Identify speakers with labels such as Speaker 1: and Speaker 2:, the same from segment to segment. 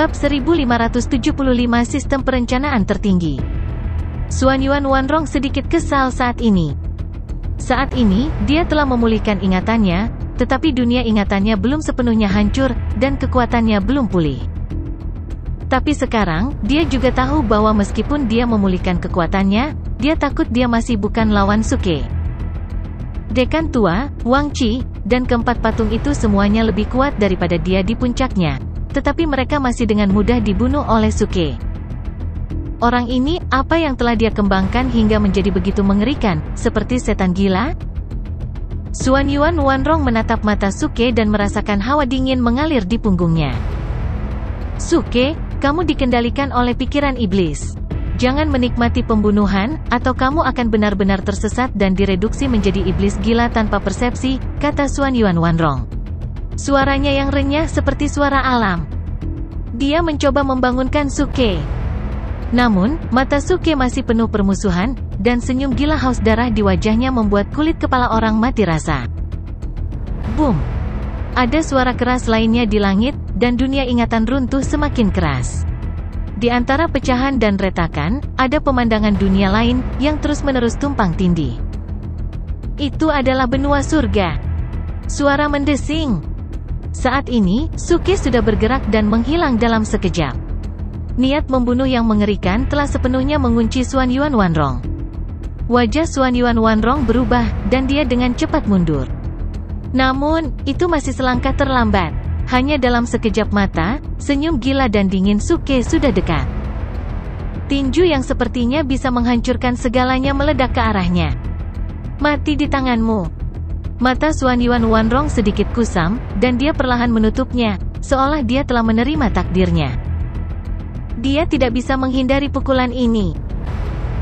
Speaker 1: Bab 1575 Sistem Perencanaan Tertinggi. Xuanyuan Wanrong sedikit kesal saat ini. Saat ini, dia telah memulihkan ingatannya, tetapi dunia ingatannya belum sepenuhnya hancur, dan kekuatannya belum pulih. Tapi sekarang, dia juga tahu bahwa meskipun dia memulihkan kekuatannya, dia takut dia masih bukan lawan Suke. Dekan tua, Wang Qi, dan keempat patung itu semuanya lebih kuat daripada dia di puncaknya, tetapi mereka masih dengan mudah dibunuh oleh Suke. Orang ini, apa yang telah dia kembangkan hingga menjadi begitu mengerikan, seperti setan gila? Xuanyuan Wanrong menatap mata Suke dan merasakan hawa dingin mengalir di punggungnya. Suke, kamu dikendalikan oleh pikiran iblis. Jangan menikmati pembunuhan, atau kamu akan benar-benar tersesat dan direduksi menjadi iblis gila tanpa persepsi, kata Xuanyuan Wanrong. Suaranya yang renyah seperti suara alam. Dia mencoba membangunkan Suke. Namun, mata Suke masih penuh permusuhan, dan senyum gila haus darah di wajahnya membuat kulit kepala orang mati rasa. Boom! Ada suara keras lainnya di langit, dan dunia ingatan runtuh semakin keras. Di antara pecahan dan retakan, ada pemandangan dunia lain, yang terus-menerus tumpang tindih. Itu adalah benua surga. Suara mendesing. Saat ini, Suke sudah bergerak dan menghilang dalam sekejap. Niat membunuh yang mengerikan telah sepenuhnya mengunci Xuanyuan Wanrong. Wajah Xuanyuan Wanrong berubah, dan dia dengan cepat mundur. Namun, itu masih selangkah terlambat. Hanya dalam sekejap mata, senyum gila dan dingin Suke sudah dekat. Tinju yang sepertinya bisa menghancurkan segalanya meledak ke arahnya. Mati di tanganmu. Mata Xuanyuan Wanrong sedikit kusam, dan dia perlahan menutupnya, seolah dia telah menerima takdirnya. Dia tidak bisa menghindari pukulan ini.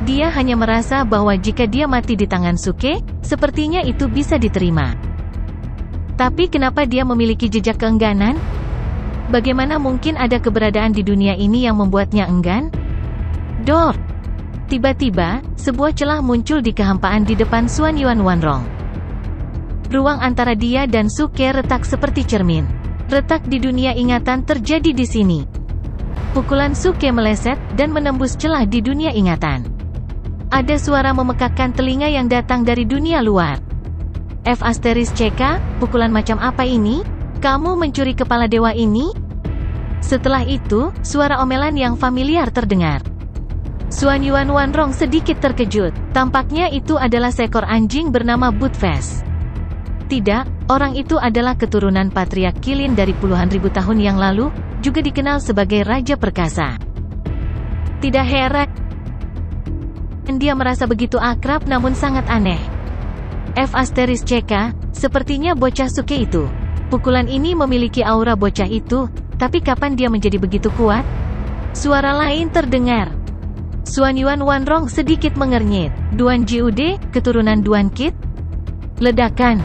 Speaker 1: Dia hanya merasa bahwa jika dia mati di tangan Suke, sepertinya itu bisa diterima. Tapi kenapa dia memiliki jejak keengganan? Bagaimana mungkin ada keberadaan di dunia ini yang membuatnya enggan? Dor! Tiba-tiba, sebuah celah muncul di kehampaan di depan Xuanyuan Wanrong. Ruang antara dia dan Suke retak seperti cermin. Retak di dunia ingatan terjadi di sini. Pukulan Suke meleset, dan menembus celah di dunia ingatan. Ada suara memekakkan telinga yang datang dari dunia luar. F***CK, pukulan macam apa ini? Kamu mencuri kepala dewa ini? Setelah itu, suara omelan yang familiar terdengar. Xuanyuan Wanrong sedikit terkejut. Tampaknya itu adalah seekor anjing bernama Budfest. Tidak, orang itu adalah keturunan Patriark Qilin dari puluhan ribu tahun yang lalu, juga dikenal sebagai Raja Perkasa. Tidak heran, dia merasa begitu akrab namun sangat aneh. F***CK, sepertinya bocah Suke itu. Pukulan ini memiliki aura bocah itu, tapi kapan dia menjadi begitu kuat? Suara lain terdengar. Xuanyuan Wanrong sedikit mengernyit. Duan Jiude, keturunan Duan Qit? Ledakan.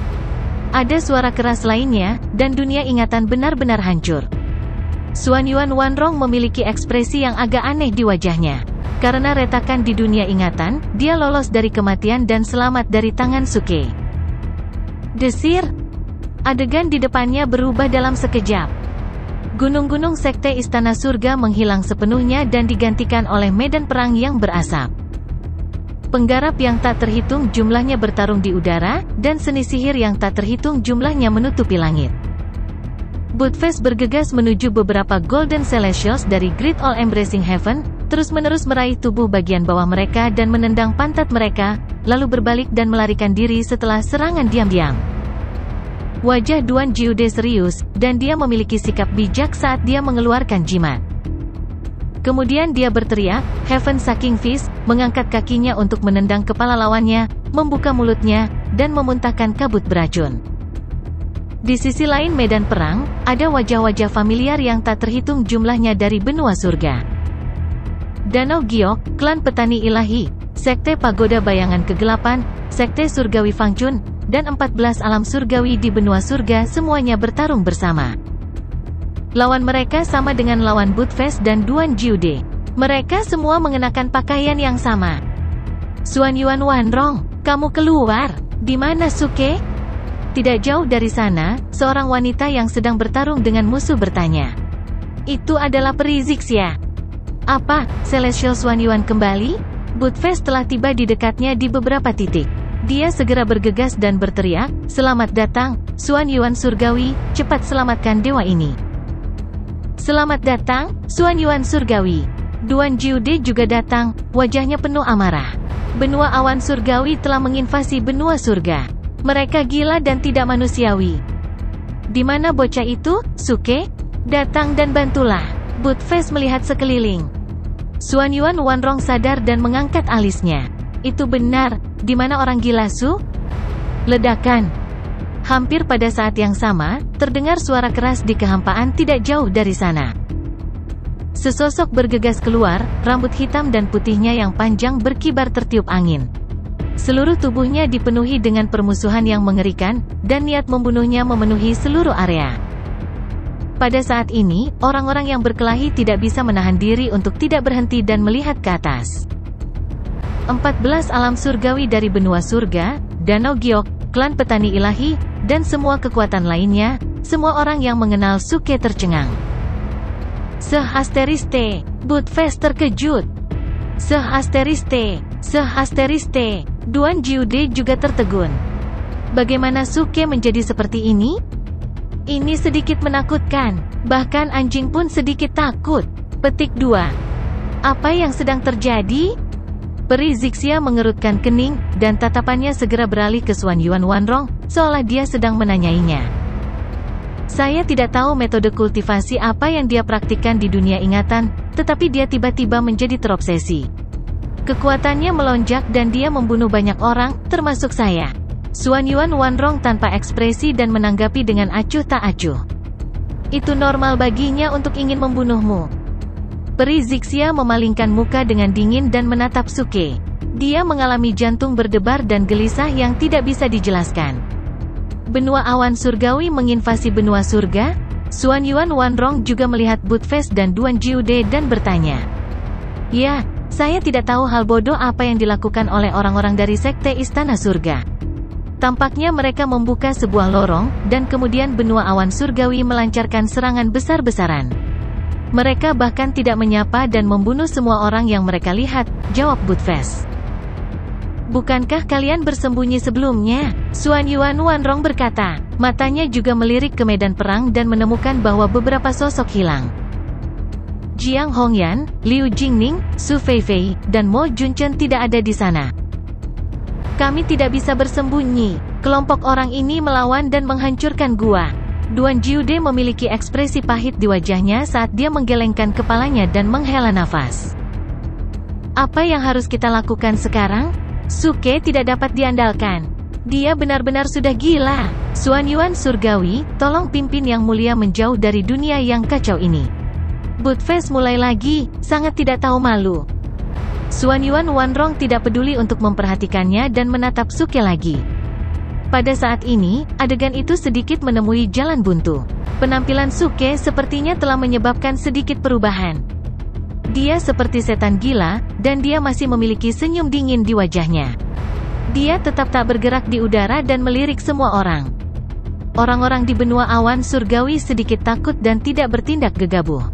Speaker 1: Ada suara keras lainnya, dan dunia ingatan benar-benar hancur. Xuanyuan Wanrong memiliki ekspresi yang agak aneh di wajahnya. Karena retakan di dunia ingatan, dia lolos dari kematian dan selamat dari tangan Suke. Desir. Adegan di depannya berubah dalam sekejap. Gunung-gunung sekte Istana Surga menghilang sepenuhnya dan digantikan oleh medan perang yang berasap. Penggarap yang tak terhitung jumlahnya bertarung di udara, dan seni sihir yang tak terhitung jumlahnya menutupi langit. Budfest bergegas menuju beberapa Golden Celestials dari Great All Embracing Heaven, terus-menerus meraih tubuh bagian bawah mereka dan menendang pantat mereka, lalu berbalik dan melarikan diri setelah serangan diam-diam. Wajah Duan Jiude serius, dan dia memiliki sikap bijak saat dia mengeluarkan jimat. Kemudian dia berteriak, Heaven Sucking Fist, mengangkat kakinya untuk menendang kepala lawannya, membuka mulutnya, dan memuntahkan kabut beracun. Di sisi lain medan perang, ada wajah-wajah familiar yang tak terhitung jumlahnya dari benua surga. Danau Giok, klan petani ilahi, sekte pagoda bayangan kegelapan, sekte surgawi Fangchun, dan 14 alam surgawi di benua surga semuanya bertarung bersama. Lawan mereka sama dengan lawan Budfest dan Duan Jiude. Mereka semua mengenakan pakaian yang sama. Xuanyuan Wanrong, kamu keluar. Di mana Suke? Tidak jauh dari sana, seorang wanita yang sedang bertarung dengan musuh bertanya. Itu adalah peri Zixia. Apa, Celestial Xuanyuan kembali? Budfest telah tiba di dekatnya di beberapa titik. Dia segera bergegas dan berteriak, "Selamat datang, Xuanyuan surgawi, cepat selamatkan dewa ini." Selamat datang, Xuanyuan surgawi. Duan Jiude juga datang, wajahnya penuh amarah. Benua awan surgawi telah menginvasi benua surga. Mereka gila dan tidak manusiawi. Di mana bocah itu, Suke? Datang dan bantulah. Budfest melihat sekeliling. Xuanyuan Wanrong sadar dan mengangkat alisnya. Itu benar, di mana orang gila Su? Ledakan. Hampir pada saat yang sama, terdengar suara keras di kehampaan tidak jauh dari sana. Sesosok bergegas keluar, rambut hitam dan putihnya yang panjang berkibar tertiup angin. Seluruh tubuhnya dipenuhi dengan permusuhan yang mengerikan, dan niat membunuhnya memenuhi seluruh area. Pada saat ini, orang-orang yang berkelahi tidak bisa menahan diri untuk tidak berhenti dan melihat ke atas. 14 alam surgawi dari benua surga, Danau Giok, klan petani ilahi, dan semua kekuatan lainnya, semua orang yang mengenal Suke tercengang. Sehasteriste, Budfest terkejut. Sehasteriste, Duan Jiude juga tertegun. Bagaimana Suke menjadi seperti ini? Ini sedikit menakutkan, bahkan anjing pun sedikit takut. Petik 2. Apa yang sedang terjadi? Peri Zixia mengerutkan kening, dan tatapannya segera beralih ke Xuanyuan Wanrong, seolah dia sedang menanyainya. Saya tidak tahu metode kultivasi apa yang dia praktikkan di dunia ingatan, tetapi dia tiba-tiba menjadi terobsesi. Kekuatannya melonjak dan dia membunuh banyak orang, termasuk saya. Xuanyuan Wanrong tanpa ekspresi dan menanggapi dengan acuh tak acuh. Itu normal baginya untuk ingin membunuhmu. Peri Zixia memalingkan muka dengan dingin dan menatap Suke. Dia mengalami jantung berdebar dan gelisah yang tidak bisa dijelaskan. Benua awan surgawi menginvasi benua surga? Xuanyuan Wanrong juga melihat Budfest dan Duan Jiude dan bertanya. Ya, saya tidak tahu hal bodoh apa yang dilakukan oleh orang-orang dari Sekte Istana Surga. Tampaknya mereka membuka sebuah lorong, dan kemudian benua awan surgawi melancarkan serangan besar-besaran. Mereka bahkan tidak menyapa dan membunuh semua orang yang mereka lihat, jawab Budfest. Bukankah kalian bersembunyi sebelumnya? Xuanyuan Wanrong berkata. Matanya juga melirik ke medan perang dan menemukan bahwa beberapa sosok hilang. Jiang Hongyan, Liu Jingning, Su Feifei, dan Mo Junchen tidak ada di sana. Kami tidak bisa bersembunyi. Kelompok orang ini melawan dan menghancurkan gua. Duan Jiude memiliki ekspresi pahit di wajahnya saat dia menggelengkan kepalanya dan menghela nafas. Apa yang harus kita lakukan sekarang? Suke tidak dapat diandalkan. Dia benar-benar sudah gila. Xuanyuan surgawi, tolong pimpin yang mulia menjauh dari dunia yang kacau ini. Budfest mulai lagi, sangat tidak tahu malu. Xuanyuan Wanrong tidak peduli untuk memperhatikannya dan menatap Suke lagi. Pada saat ini, adegan itu sedikit menemui jalan buntu. Penampilan Suke sepertinya telah menyebabkan sedikit perubahan. Dia seperti setan gila, dan dia masih memiliki senyum dingin di wajahnya. Dia tetap tak bergerak di udara dan melirik semua orang. Orang-orang di benua awan surgawi sedikit takut dan tidak bertindak gegabah.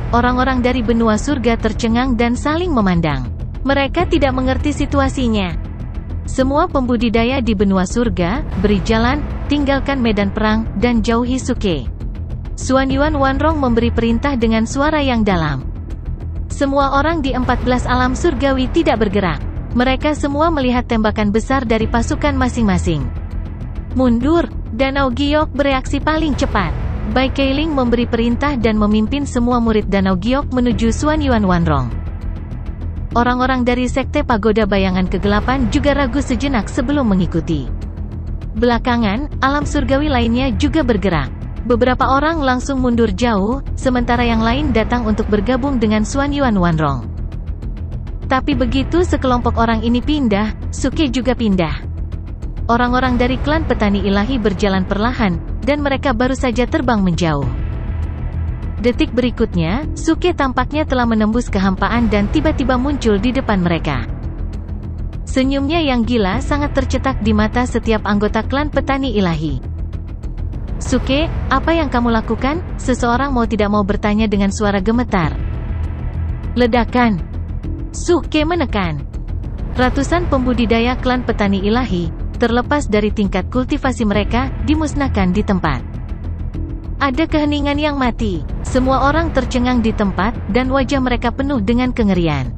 Speaker 1: Orang-orang dari benua surga tercengang dan saling memandang. Mereka tidak mengerti situasinya. Semua pembudidaya di benua surga, beri jalan, tinggalkan medan perang, dan jauhi Suke. Xuanyuan Wanrong memberi perintah dengan suara yang dalam. Semua orang di 14 alam surgawi tidak bergerak. Mereka semua melihat tembakan besar dari pasukan masing-masing. Mundur, Danau Giok bereaksi paling cepat. Bai Keiling memberi perintah dan memimpin semua murid Danau Giok menuju Xuanyuan Wanrong. Orang-orang dari Sekte Pagoda Bayangan Kegelapan juga ragu sejenak sebelum mengikuti. Belakangan, alam surgawi lainnya juga bergerak. Beberapa orang langsung mundur jauh, sementara yang lain datang untuk bergabung dengan Xuanyuan Wanrong. Tapi begitu sekelompok orang ini pindah, Suke juga pindah. Orang-orang dari klan petani ilahi berjalan perlahan, dan mereka baru saja terbang menjauh. Detik berikutnya, Suke tampaknya telah menembus kehampaan dan tiba-tiba muncul di depan mereka. Senyumnya yang gila sangat tercetak di mata setiap anggota klan petani ilahi. Suke, apa yang kamu lakukan? Seseorang mau tidak mau bertanya dengan suara gemetar. Ledakan. Suke menekan. Ratusan pembudidaya klan petani ilahi, terlepas dari tingkat kultivasi mereka, dimusnahkan di tempat. Ada keheningan yang mati. Semua orang tercengang di tempat, dan wajah mereka penuh dengan kengerian.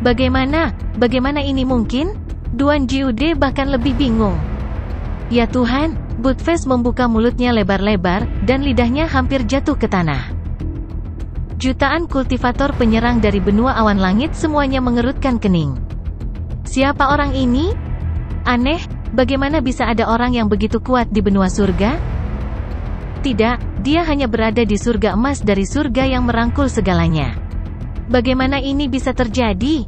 Speaker 1: Bagaimana ini mungkin? Duan Jiude bahkan lebih bingung. Ya Tuhan, Butfest membuka mulutnya lebar-lebar, dan lidahnya hampir jatuh ke tanah. Jutaan kultivator penyerang dari benua awan langit semuanya mengerutkan kening. Siapa orang ini? Aneh, bagaimana bisa ada orang yang begitu kuat di benua surga? Tidak, dia hanya berada di surga emas dari surga yang merangkul segalanya. Bagaimana ini bisa terjadi?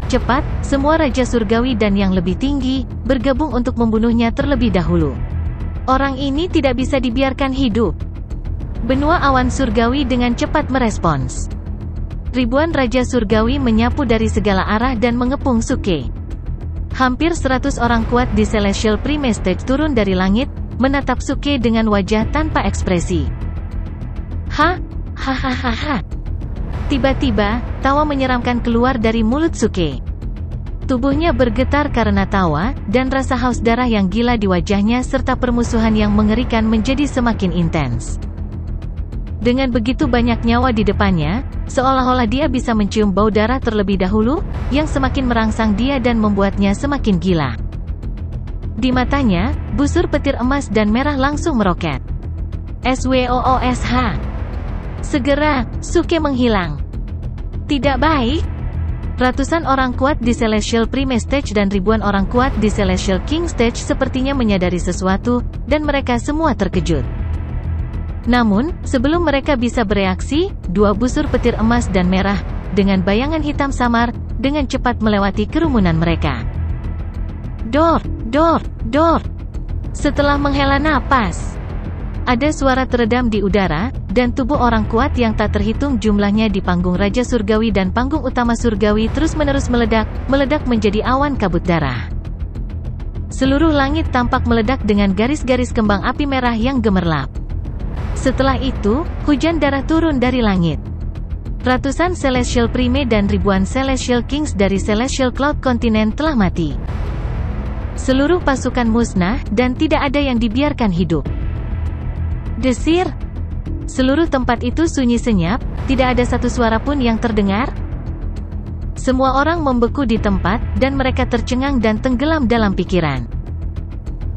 Speaker 1: Cepat, semua raja surgawi dan yang lebih tinggi, bergabung untuk membunuhnya terlebih dahulu. Orang ini tidak bisa dibiarkan hidup. Benua awan surgawi dengan cepat merespons. Ribuan raja surgawi menyapu dari segala arah dan mengepung Suke. Hampir 100 orang kuat di Celestial Primestage turun dari langit, menatap Suke dengan wajah tanpa ekspresi. Hahaha. Tiba-tiba, tawa menyeramkan keluar dari mulut Suke. Tubuhnya bergetar karena tawa, dan rasa haus darah yang gila di wajahnya serta permusuhan yang mengerikan menjadi semakin intens. Dengan begitu banyak nyawa di depannya, seolah-olah dia bisa mencium bau darah terlebih dahulu, yang semakin merangsang dia dan membuatnya semakin gila. Di matanya, busur petir emas dan merah langsung meroket. SWOOSH. Segera, Suke menghilang. Tidak baik. Ratusan orang kuat di Celestial Primestage dan ribuan orang kuat di Celestial King Stage sepertinya menyadari sesuatu, dan mereka semua terkejut. Namun, sebelum mereka bisa bereaksi, dua busur petir emas dan merah, dengan bayangan hitam samar, dengan cepat melewati kerumunan mereka. Dor. Setelah menghela napas, ada suara teredam di udara, dan tubuh orang kuat yang tak terhitung jumlahnya di panggung Raja Surgawi dan panggung utama Surgawi terus-menerus meledak menjadi awan kabut darah. Seluruh langit tampak meledak dengan garis-garis kembang api merah yang gemerlap. Setelah itu, hujan darah turun dari langit. Ratusan Celestial Prime dan ribuan Celestial Kings dari Celestial Cloud Continent telah mati. Seluruh pasukan musnah, dan tidak ada yang dibiarkan hidup. Desir. Seluruh tempat itu sunyi senyap, tidak ada satu suara pun yang terdengar. Semua orang membeku di tempat, dan mereka tercengang dan tenggelam dalam pikiran.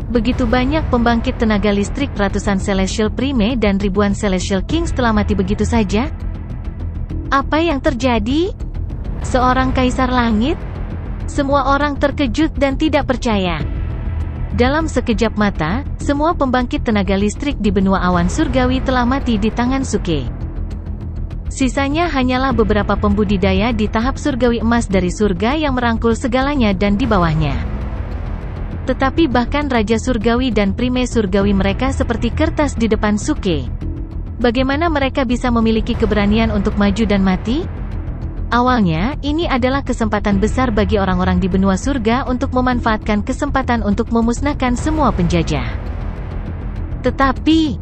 Speaker 1: Begitu banyak pembangkit tenaga listrik, ratusan Celestial Prime dan ribuan Celestial Kings telah mati begitu saja. Apa yang terjadi? Seorang kaisar langit? Semua orang terkejut dan tidak percaya. Dalam sekejap mata, semua pembangkit tenaga listrik di benua awan surgawi telah mati di tangan Suke. Sisanya hanyalah beberapa pembudidaya di tahap surgawi emas dari surga yang merangkul segalanya dan di bawahnya. Tetapi bahkan Raja Surgawi dan Prime Surgawi mereka seperti kertas di depan Suke. Bagaimana mereka bisa memiliki keberanian untuk maju dan mati? Awalnya, ini adalah kesempatan besar bagi orang-orang di benua surga untuk memanfaatkan kesempatan untuk memusnahkan semua penjajah. Tetapi,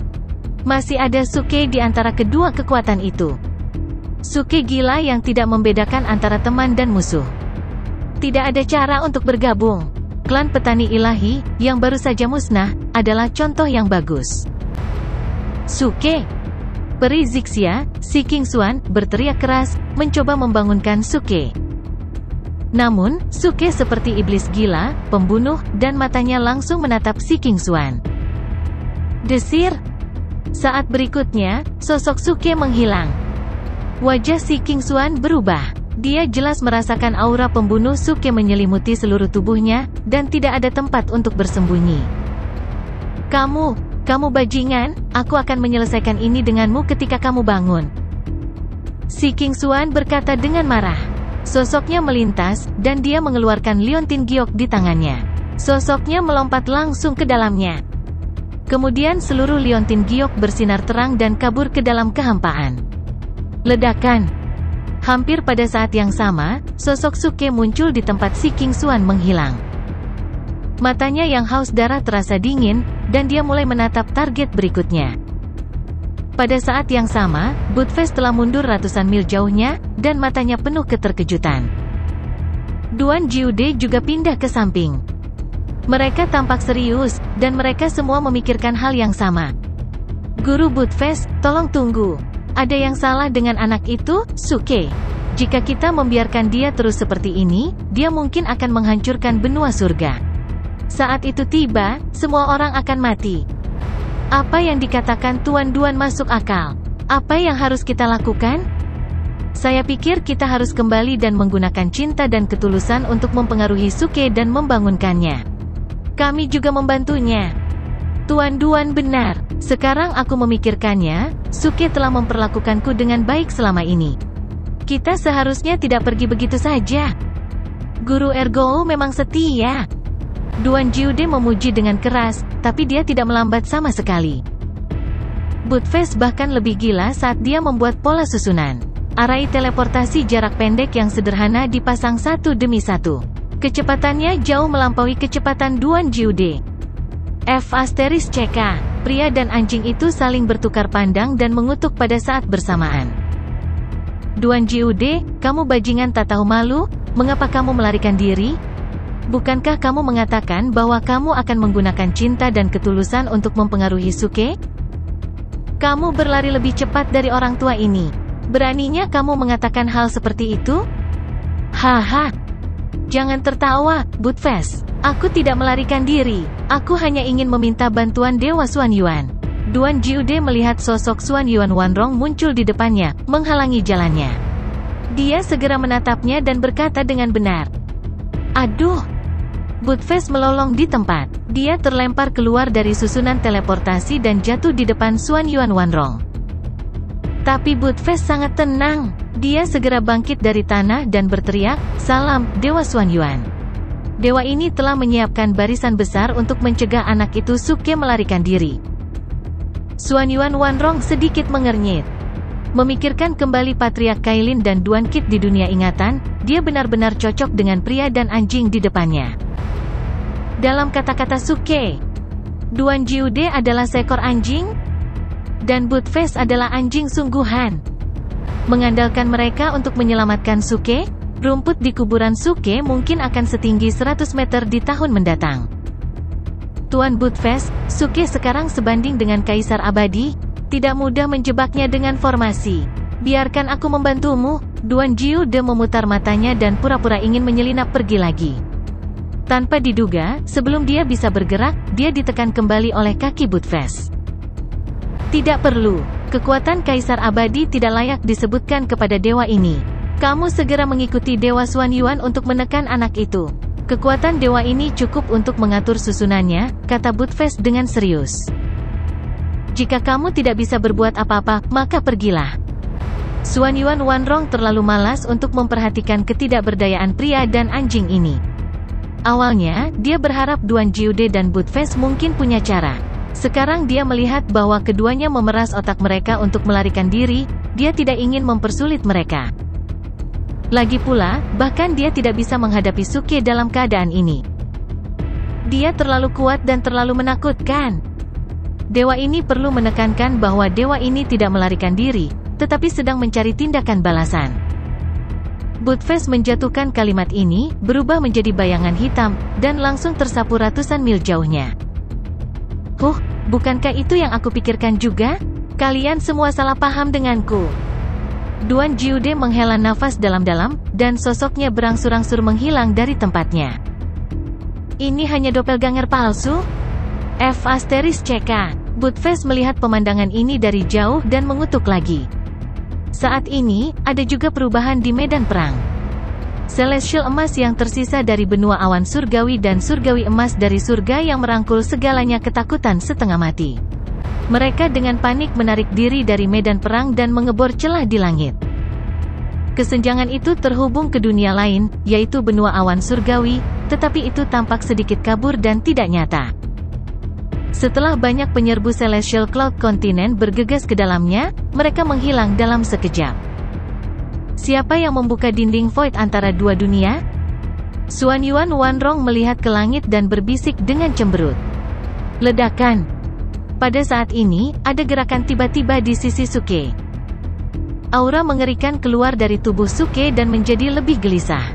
Speaker 1: masih ada Suke di antara kedua kekuatan itu. Suke gila yang tidak membedakan antara teman dan musuh. Tidak ada cara untuk bergabung. Klan petani ilahi, yang baru saja musnah, adalah contoh yang bagus. Suke. Peri Zixia, si King Xuan, berteriak keras, mencoba membangunkan Suke. Namun, Suke seperti iblis gila, pembunuh, dan matanya langsung menatap si King Xuan. Desir. Saat berikutnya, sosok Suke menghilang. Wajah si King Xuan berubah. Dia jelas merasakan aura pembunuh Suke menyelimuti seluruh tubuhnya, dan tidak ada tempat untuk bersembunyi. Kamu bajingan, aku akan menyelesaikan ini denganmu ketika kamu bangun. Si King Xuan berkata dengan marah. Sosoknya melintas, dan dia mengeluarkan liontin giok di tangannya. Sosoknya melompat langsung ke dalamnya. Kemudian seluruh liontin giok bersinar terang dan kabur ke dalam kehampaan. Ledakan. Hampir pada saat yang sama, sosok Suke muncul di tempat si King Xuan menghilang. Matanya yang haus darah terasa dingin, dan dia mulai menatap target berikutnya. Pada saat yang sama, Buttfast telah mundur ratusan mil jauhnya, dan matanya penuh keterkejutan. Duan Jiude juga pindah ke samping. Mereka tampak serius, dan mereka semua memikirkan hal yang sama. Guru Buttfast, tolong tunggu. Ada yang salah dengan anak itu, Suke. Jika kita membiarkan dia terus seperti ini, dia mungkin akan menghancurkan benua surga. Saat itu tiba, semua orang akan mati. Apa yang dikatakan Tuan Duan masuk akal. Apa yang harus kita lakukan? Saya pikir kita harus kembali dan menggunakan cinta dan ketulusan untuk mempengaruhi Suke dan membangunkannya. Kami juga membantunya. Tuan Duan benar. Sekarang aku memikirkannya, Suke telah memperlakukanku dengan baik selama ini. Kita seharusnya tidak pergi begitu saja. Guru Ergou memang setia. Duan Jiude memuji dengan keras, tapi dia tidak melambat sama sekali. Buttfast bahkan lebih gila saat dia membuat pola susunan. Arai teleportasi jarak pendek yang sederhana dipasang satu demi satu. Kecepatannya jauh melampaui kecepatan Duan Jiude. F***CK. Pria dan anjing itu saling bertukar pandang dan mengutuk pada saat bersamaan. Duan Jiude, kamu bajingan tak tahu malu, mengapa kamu melarikan diri? Bukankah kamu mengatakan bahwa kamu akan menggunakan cinta dan ketulusan untuk mempengaruhi Suke? Kamu berlari lebih cepat dari orang tua ini. Beraninya kamu mengatakan hal seperti itu? Haha. Jangan tertawa, Buttfast. Aku tidak melarikan diri. Aku hanya ingin meminta bantuan Dewa Xuanyuan. Duan Jiude melihat sosok Xuanyuan Wanrong muncul di depannya, menghalangi jalannya. Dia segera menatapnya dan berkata dengan benar. Aduh. Buttfast melolong di tempat. Dia terlempar keluar dari susunan teleportasi dan jatuh di depan Xuanyuan Wanrong. Tapi Buttfast sangat tenang. Dia segera bangkit dari tanah dan berteriak, "Salam, Dewa Xuanyuan." Dewa ini telah menyiapkan barisan besar untuk mencegah anak itu Suke melarikan diri. Xuanyuan Wanrong sedikit mengernyit. Memikirkan kembali Patriark Kailin dan Duan Qit di dunia ingatan, dia benar-benar cocok dengan pria dan anjing di depannya. Dalam kata-kata Suke, Duan Jiude adalah seekor anjing, dan Buttfast adalah anjing sungguhan. Mengandalkan mereka untuk menyelamatkan Suke, rumput di kuburan Suke mungkin akan setinggi 100 meter di tahun mendatang. Tuan Buttfast, Suke sekarang sebanding dengan Kaisar Abadi, tidak mudah menjebaknya dengan formasi. Biarkan aku membantumu. Duan Jiude memutar matanya dan pura-pura ingin menyelinap pergi lagi. Tanpa diduga, sebelum dia bisa bergerak, dia ditekan kembali oleh kaki Buttfast. Tidak perlu. Kekuatan Kaisar Abadi tidak layak disebutkan kepada dewa ini. Kamu segera mengikuti Dewa Xuanyuan untuk menekan anak itu. Kekuatan dewa ini cukup untuk mengatur susunannya, kata Buttfast dengan serius. Jika kamu tidak bisa berbuat apa-apa, maka pergilah. Xuanyuan Wanrong terlalu malas untuk memperhatikan ketidakberdayaan pria dan anjing ini. Awalnya, dia berharap Duan Jiude dan Buttfast mungkin punya cara. Sekarang dia melihat bahwa keduanya memeras otak mereka untuk melarikan diri, dia tidak ingin mempersulit mereka. Lagi pula, bahkan dia tidak bisa menghadapi Suke dalam keadaan ini. Dia terlalu kuat dan terlalu menakutkan. Dewa ini perlu menekankan bahwa dewa ini tidak melarikan diri, tetapi sedang mencari tindakan balasan. Buttfast menjatuhkan kalimat ini, berubah menjadi bayangan hitam, dan langsung tersapu ratusan mil jauhnya. Bukankah itu yang aku pikirkan juga? Kalian semua salah paham denganku. Duan Jiude menghela nafas dalam-dalam, dan sosoknya berangsur-angsur menghilang dari tempatnya. Ini hanya doppelganger palsu? F***CK. Buttfast melihat pemandangan ini dari jauh dan mengutuk lagi. Saat ini, ada juga perubahan di medan perang. Celestial emas yang tersisa dari benua awan surgawi dan surgawi emas dari surga yang merangkul segalanya ketakutan setengah mati. Mereka dengan panik menarik diri dari medan perang dan mengebor celah di langit. Kesenjangan itu terhubung ke dunia lain, yaitu benua awan surgawi, tetapi itu tampak sedikit kabur dan tidak nyata. Setelah banyak penyerbu Celestial Cloud Continent bergegas ke dalamnya, mereka menghilang dalam sekejap. Siapa yang membuka dinding void antara dua dunia? Xuanyuan Wanrong melihat ke langit dan berbisik dengan cemberut. Ledakan. Pada saat ini, ada gerakan tiba-tiba di sisi Suke. Aura mengerikan keluar dari tubuh Suke dan menjadi lebih gelisah.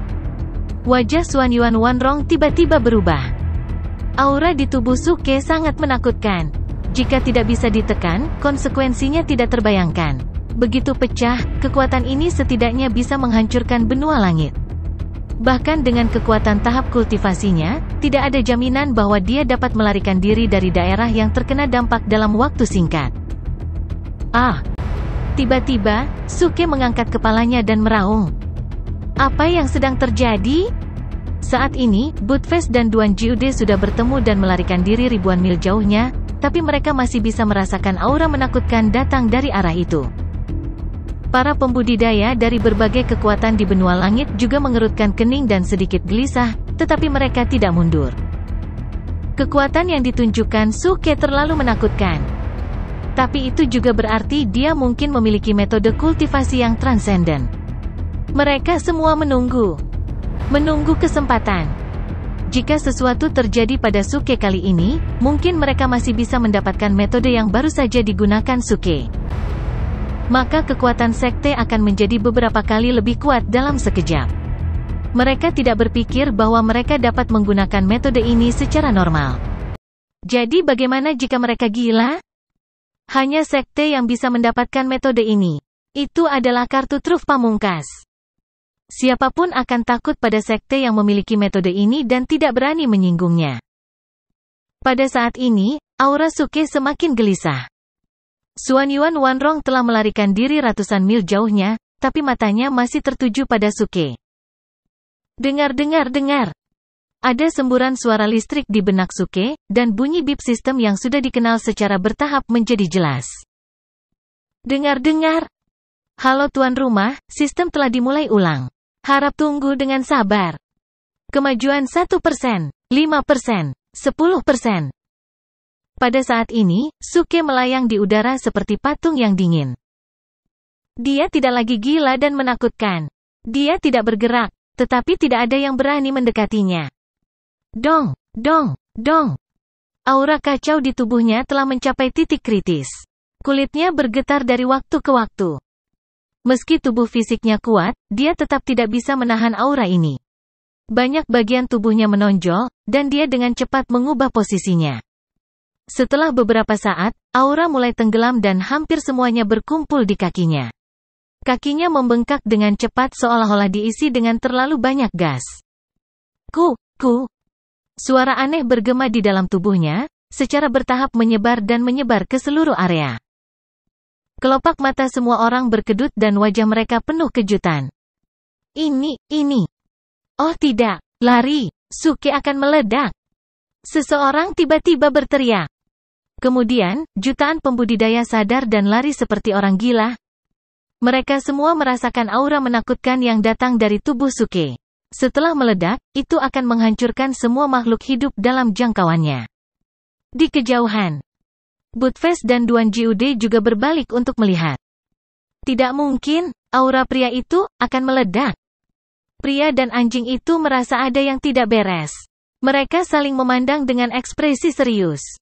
Speaker 1: Wajah Xuanyuan Wanrong tiba-tiba berubah. Aura di tubuh Suke sangat menakutkan. Jika tidak bisa ditekan, konsekuensinya tidak terbayangkan. Begitu pecah, kekuatan ini setidaknya bisa menghancurkan benua langit. Bahkan dengan kekuatan tahap kultivasinya, tidak ada jaminan bahwa dia dapat melarikan diri dari daerah yang terkena dampak dalam waktu singkat. Tiba-tiba, Suke mengangkat kepalanya dan meraung. Apa yang sedang terjadi? Saat ini, Buttfast dan Duan Jiude sudah bertemu dan melarikan diri ribuan mil jauhnya, tapi mereka masih bisa merasakan aura menakutkan datang dari arah itu. Para pembudidaya dari berbagai kekuatan di benua langit juga mengerutkan kening dan sedikit gelisah, tetapi mereka tidak mundur. Kekuatan yang ditunjukkan Suke terlalu menakutkan. Tapi itu juga berarti dia mungkin memiliki metode kultivasi yang transenden. Mereka semua menunggu kesempatan. Jika sesuatu terjadi pada Suke kali ini, mungkin mereka masih bisa mendapatkan metode yang baru saja digunakan Suke. Maka kekuatan sekte akan menjadi beberapa kali lebih kuat dalam sekejap. Mereka tidak berpikir bahwa mereka dapat menggunakan metode ini secara normal. Jadi bagaimana jika mereka gila? Hanya sekte yang bisa mendapatkan metode ini. Itu adalah kartu truf pamungkas. Siapapun akan takut pada sekte yang memiliki metode ini dan tidak berani menyinggungnya. Pada saat ini, aura Suke semakin gelisah. Xuanyuan Wanrong telah melarikan diri ratusan mil jauhnya, tapi matanya masih tertuju pada Suke. Dengar. Ada semburan suara listrik di benak Suke, dan bunyi bip sistem yang sudah dikenal secara bertahap menjadi jelas. Dengar. Halo tuan rumah, sistem telah dimulai ulang. Harap tunggu dengan sabar. Kemajuan 1%, 5%, 10%. Pada saat ini, Suke melayang di udara seperti patung yang dingin. Dia tidak lagi gila dan menakutkan. Dia tidak bergerak, tetapi tidak ada yang berani mendekatinya. Dong. Aura kacau di tubuhnya telah mencapai titik kritis. Kulitnya bergetar dari waktu ke waktu. Meski tubuh fisiknya kuat, dia tetap tidak bisa menahan aura ini. Banyak bagian tubuhnya menonjol, dan dia dengan cepat mengubah posisinya. Setelah beberapa saat, aura mulai tenggelam dan hampir semuanya berkumpul di kakinya. Kakinya membengkak dengan cepat seolah-olah diisi dengan terlalu banyak gas. Ku. Suara aneh bergema di dalam tubuhnya, secara bertahap menyebar ke seluruh area. Kelopak mata semua orang berkedut dan wajah mereka penuh kejutan. Ini. Oh tidak, lari, Suke akan meledak. Seseorang tiba-tiba berteriak. Kemudian, jutaan pembudidaya sadar dan lari seperti orang gila. Mereka semua merasakan aura menakutkan yang datang dari tubuh Suke. Setelah meledak, itu akan menghancurkan semua makhluk hidup dalam jangkauannya. Di kejauhan, Buttfast dan Duan Jiude juga berbalik untuk melihat. Tidak mungkin, aura pria itu akan meledak. Pria dan anjing itu merasa ada yang tidak beres. Mereka saling memandang dengan ekspresi serius.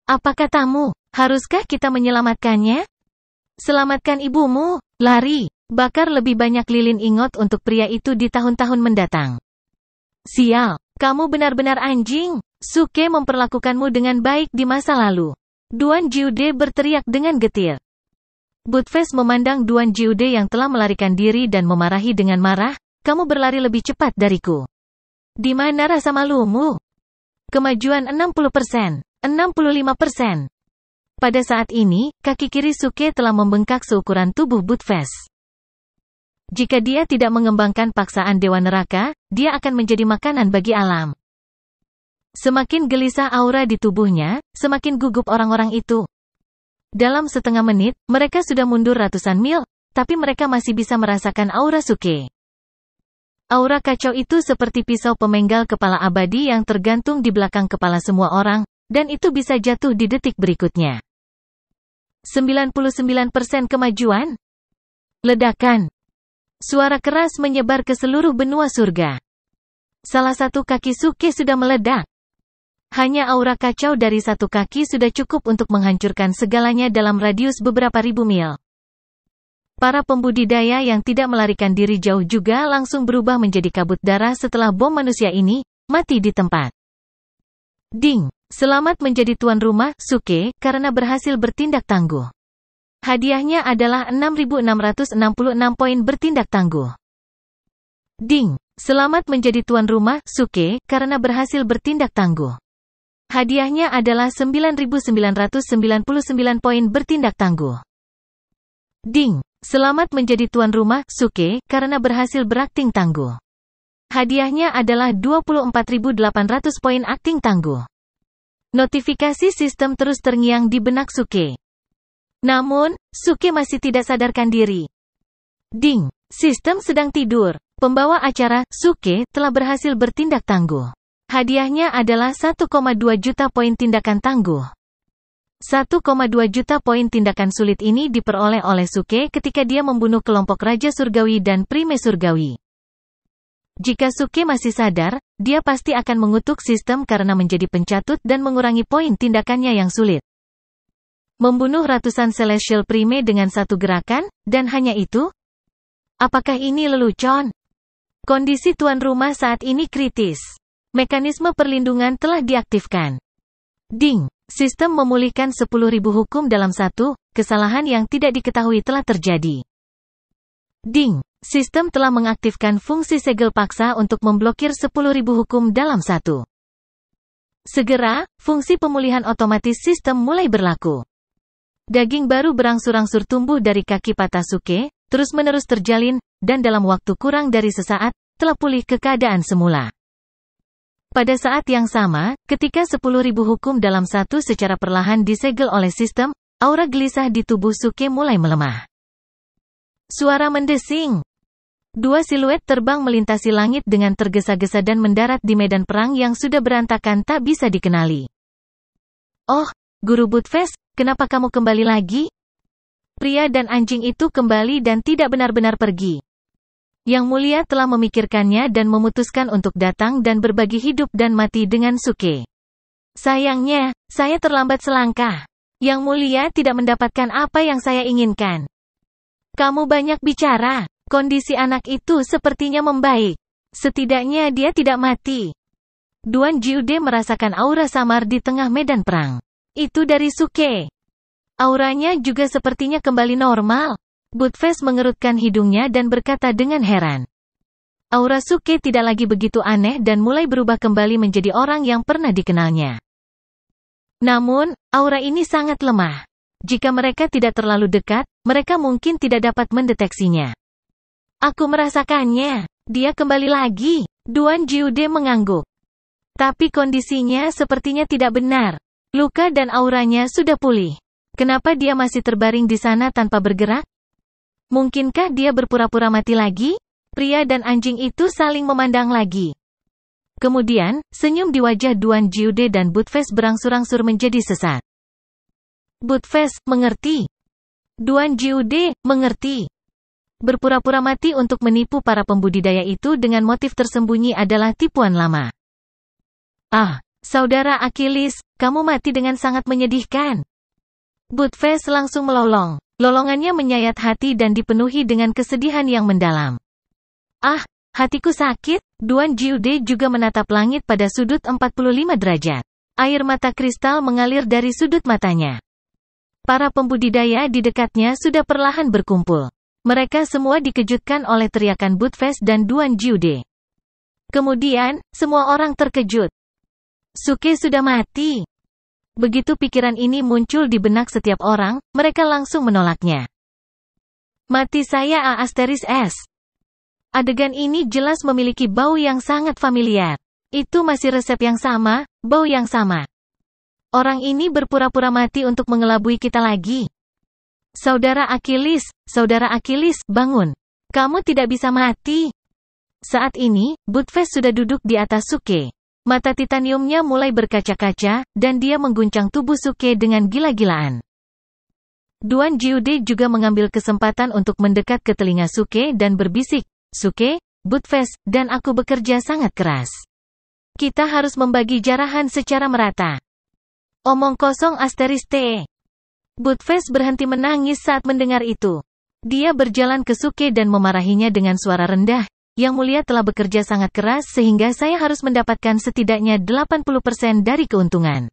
Speaker 1: Apa katamu? Haruskah kita menyelamatkannya? Selamatkan ibumu, lari, bakar lebih banyak lilin ingot untuk pria itu di tahun-tahun mendatang. Sial, kamu benar-benar anjing. Suke memperlakukanmu dengan baik di masa lalu. Duan Jiude berteriak dengan getir. Buttfast memandang Duan Jiude yang telah melarikan diri dan memarahi dengan marah, kamu berlari lebih cepat dariku. Di mana rasa malumu? Kemajuan 60%. 65%. Pada saat ini, kaki kiri Suke telah membengkak seukuran tubuh Buttfast. Jika dia tidak mengembangkan paksaan Dewa Neraka, dia akan menjadi makanan bagi alam. Semakin gelisah aura di tubuhnya, semakin gugup orang-orang itu. Dalam setengah menit, mereka sudah mundur ratusan mil, tapi mereka masih bisa merasakan aura Suke. Aura kacau itu seperti pisau pemenggal kepala abadi yang tergantung di belakang kepala semua orang, dan itu bisa jatuh di detik berikutnya. 99% kemajuan. Ledakan. Suara keras menyebar ke seluruh benua surga. Salah satu kaki Suke sudah meledak. Hanya aura kacau dari satu kaki sudah cukup untuk menghancurkan segalanya dalam radius beberapa ribu mil. Para pembudidaya yang tidak melarikan diri jauh juga langsung berubah menjadi kabut darah setelah bom manusia ini mati di tempat. Ding! Selamat menjadi tuan rumah, Suke, karena berhasil bertindak tangguh. Hadiahnya adalah 6.666 poin bertindak tangguh. Ding! Selamat menjadi tuan rumah, Suke, karena berhasil bertindak tangguh. Hadiahnya adalah 9.999 poin bertindak tangguh. Ding! Selamat menjadi tuan rumah, Suke, karena berhasil berakting tangguh. Hadiahnya adalah 24.800 poin akting tangguh. Notifikasi sistem terus terngiang di benak Suke. Namun, Suke masih tidak sadarkan diri. Ding! Sistem sedang tidur. Pembawa acara, Suke, telah berhasil bertindak tangguh. Hadiahnya adalah 1,2 juta poin tindakan tangguh. 1,2 juta poin tindakan sulit ini diperoleh oleh Suke ketika dia membunuh kelompok Raja Surgawi dan Prime Surgawi. Jika Suke masih sadar, dia pasti akan mengutuk sistem karena menjadi pencatut dan mengurangi poin tindakannya yang sulit. Membunuh ratusan Celestial Prime dengan satu gerakan, dan hanya itu? Apakah ini lelucon? Kondisi tuan rumah saat ini kritis. Mekanisme perlindungan telah diaktifkan. Ding! Sistem memulihkan 10.000 hukum dalam satu, kesalahan yang tidak diketahui telah terjadi. Ding! Sistem telah mengaktifkan fungsi segel paksa untuk memblokir 10.000 hukum dalam satu. Segera, fungsi pemulihan otomatis sistem mulai berlaku. Daging baru berangsur-angsur tumbuh dari kaki patah Suke, terus-menerus terjalin, dan dalam waktu kurang dari sesaat, telah pulih ke keadaan semula. Pada saat yang sama, ketika 10.000 hukum dalam satu secara perlahan disegel oleh sistem, aura gelisah di tubuh Suke mulai melemah. Suara mendesing. Dua siluet terbang melintasi langit dengan tergesa-gesa dan mendarat di medan perang yang sudah berantakan tak bisa dikenali. Oh, Guru Buttfast, kenapa kamu kembali lagi? Pria dan anjing itu kembali dan tidak benar-benar pergi. Yang Mulia telah memikirkannya dan memutuskan untuk datang dan berbagi hidup dan mati dengan Suke. Sayangnya, saya terlambat selangkah. Yang Mulia tidak mendapatkan apa yang saya inginkan. Kamu banyak bicara. Kondisi anak itu sepertinya membaik. Setidaknya dia tidak mati. Duan Jiude merasakan aura samar di tengah medan perang. Itu dari Suke. Auranya juga sepertinya kembali normal. Buttfast mengerutkan hidungnya dan berkata dengan heran. Aura Suke tidak lagi begitu aneh dan mulai berubah kembali menjadi orang yang pernah dikenalnya. Namun, aura ini sangat lemah. Jika mereka tidak terlalu dekat, mereka mungkin tidak dapat mendeteksinya. Aku merasakannya. Dia kembali lagi. Duan Jiude mengangguk. Tapi kondisinya sepertinya tidak benar. Luka dan auranya sudah pulih. Kenapa dia masih terbaring di sana tanpa bergerak? Mungkinkah dia berpura-pura mati lagi? Pria dan anjing itu saling memandang lagi. Kemudian, senyum di wajah Duan Jiude dan Buttfast berangsur-angsur menjadi sesat. Buttfast, mengerti. Duan Jiude, mengerti. Berpura-pura mati untuk menipu para pembudidaya itu dengan motif tersembunyi adalah tipuan lama. Ah, saudara Achilles, kamu mati dengan sangat menyedihkan. Buttfast langsung melolong. Lolongannya menyayat hati dan dipenuhi dengan kesedihan yang mendalam. Ah, hatiku sakit. Duan Jiude juga menatap langit pada sudut 45 derajat. Air mata kristal mengalir dari sudut matanya. Para pembudidaya di dekatnya sudah perlahan berkumpul. Mereka semua dikejutkan oleh teriakan Buttfast dan Duan Jiude. Kemudian, semua orang terkejut. Suke sudah mati. Begitu pikiran ini muncul di benak setiap orang, mereka langsung menolaknya. Mati saya *S. Adegan ini jelas memiliki bau yang sangat familiar. Itu masih resep yang sama, bau yang sama. Orang ini berpura-pura mati untuk mengelabui kita lagi. Saudara Achilles, bangun. Kamu tidak bisa mati. Saat ini, Buttfast sudah duduk di atas Suke. Mata titaniumnya mulai berkaca-kaca, dan dia mengguncang tubuh Suke dengan gila-gilaan. Duan Jiude juga mengambil kesempatan untuk mendekat ke telinga Suke dan berbisik, Suke, Buttfast, dan aku bekerja sangat keras. Kita harus membagi jarahan secara merata. Omong kosong *T. Buttface berhenti menangis saat mendengar itu. Dia berjalan ke Suke dan memarahinya dengan suara rendah. Yang mulia telah bekerja sangat keras sehingga saya harus mendapatkan setidaknya 80% dari keuntungan.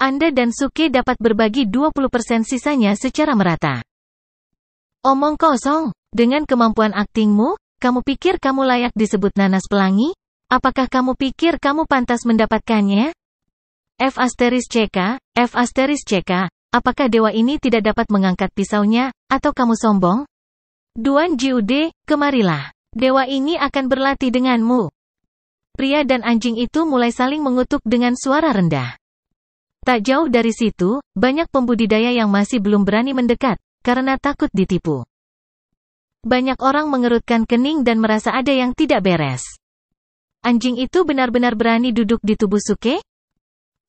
Speaker 1: Anda dan Suke dapat berbagi 20% sisanya secara merata. Omong kosong, dengan kemampuan aktingmu, kamu pikir kamu layak disebut nanas pelangi? Apakah kamu pikir kamu pantas mendapatkannya? F*CK, apakah dewa ini tidak dapat mengangkat pisaunya, atau kamu sombong? Duan Jiude, kemarilah. Dewa ini akan berlatih denganmu. Pria dan anjing itu mulai saling mengutuk dengan suara rendah. Tak jauh dari situ, banyak pembudidaya yang masih belum berani mendekat, karena takut ditipu. Banyak orang mengerutkan kening dan merasa ada yang tidak beres. Anjing itu benar-benar berani duduk di tubuh Suke?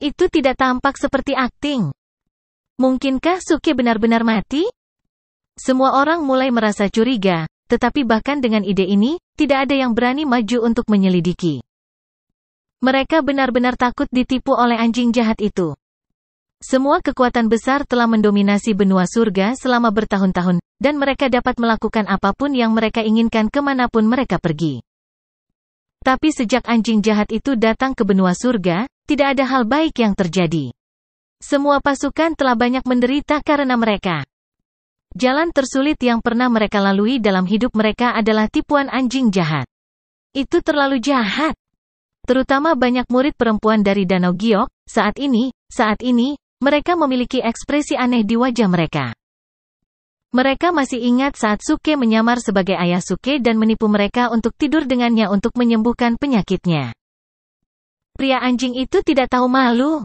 Speaker 1: Itu tidak tampak seperti akting. Mungkinkah Suke benar-benar mati? Semua orang mulai merasa curiga. Tetapi bahkan dengan ide ini, tidak ada yang berani maju untuk menyelidiki. Mereka benar-benar takut ditipu oleh anjing jahat itu. Semua kekuatan besar telah mendominasi benua surga selama bertahun-tahun, dan mereka dapat melakukan apapun yang mereka inginkan kemanapun mereka pergi. Tapi sejak anjing jahat itu datang ke benua surga, tidak ada hal baik yang terjadi. Semua pasukan telah banyak menderita karena mereka. Jalan tersulit yang pernah mereka lalui dalam hidup mereka adalah tipuan anjing jahat. Itu terlalu jahat. Terutama banyak murid perempuan dari Danau Giok, saat ini, mereka memiliki ekspresi aneh di wajah mereka. Mereka masih ingat saat Suke menyamar sebagai ayah Suke dan menipu mereka untuk tidur dengannya untuk menyembuhkan penyakitnya. Pria anjing itu tidak tahu malu.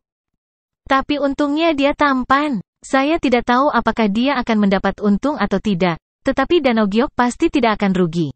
Speaker 1: Tapi untungnya dia tampan. Saya tidak tahu apakah dia akan mendapat untung atau tidak, tetapi Danau Giok pasti tidak akan rugi.